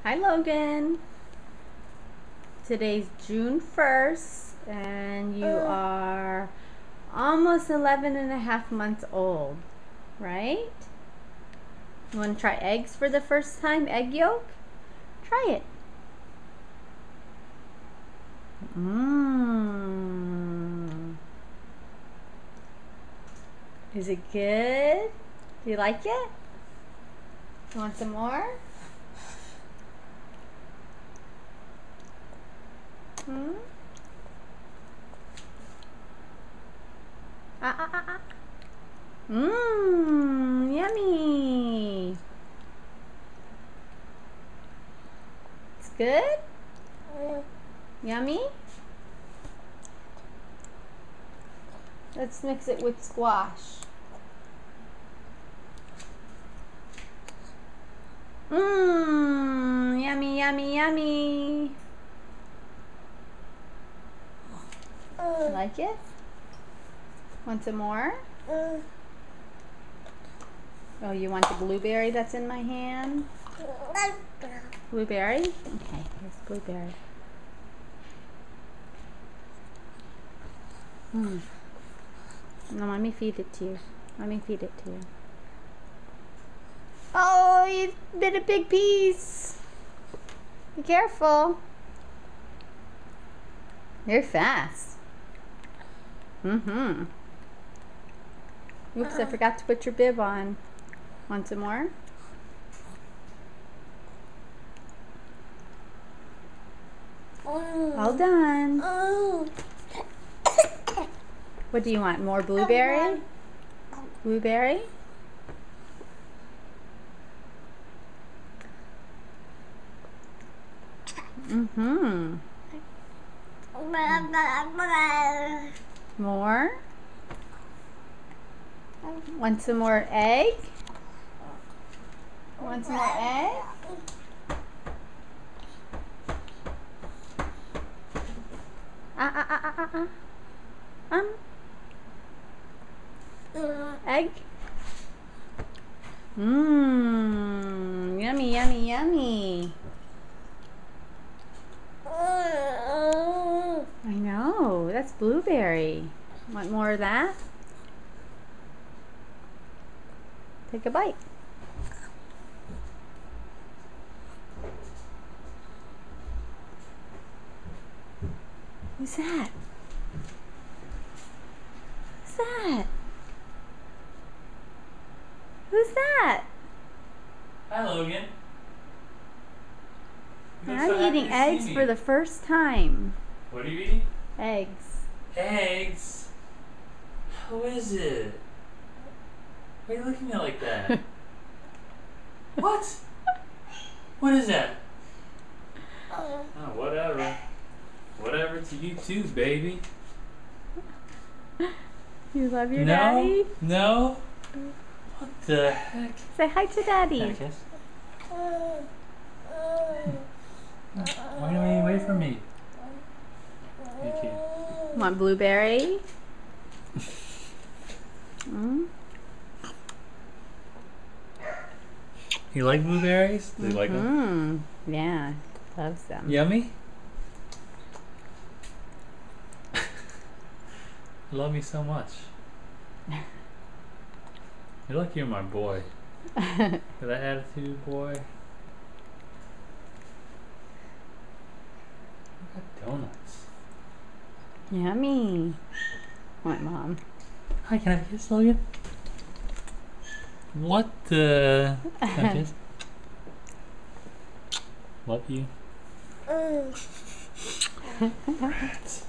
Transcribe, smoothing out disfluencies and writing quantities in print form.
Hi Logan. Today's June 1st and you are almost 11 and a half months old, right? You want to try eggs for the first time? Egg yolk? Try it. Mmm. Is it good? Do you like it? You want some more? Hmm? Mmm, yummy. It's good? Yummy? Let's mix it with squash. Mmm, yummy, yummy, yummy. Like it? Want some more? Oh, you want the blueberry that's in my hand? Blueberry? Okay, here's blueberry. No, let me feed it to you. Let me feed it to you. Oh, you bit a big piece. Be careful. You're fast. Oops, I forgot to put your bib on. Want some more? All done. What do you want? More blueberry? Blueberry? More? Want some more egg? Want some more egg? Egg? Yummy, yummy, yummy. I know, that's blueberry. Want more of that? Take a bite. Who's that? Who's that? Who's that? Hi, Logan. I'm eating eggs for the first time. What are you eating? Eggs. Eggs? How is it? Why are you looking at it like that? What? What is that? Oh, whatever. Whatever to you too, baby. You love your daddy? No? What the heck? Say hi to daddy. Can I kiss? Why are you away from me? Thank you. Want blueberry? You like blueberries? Do you like them? Yeah, loves them. Yummy? Love you so much. You're like you're my boy. With that attitude, boy. I got donuts. Yummy. Want mom? Hi, can I have a kiss, Logan? What the? Can I have a kiss? Love you. Rats.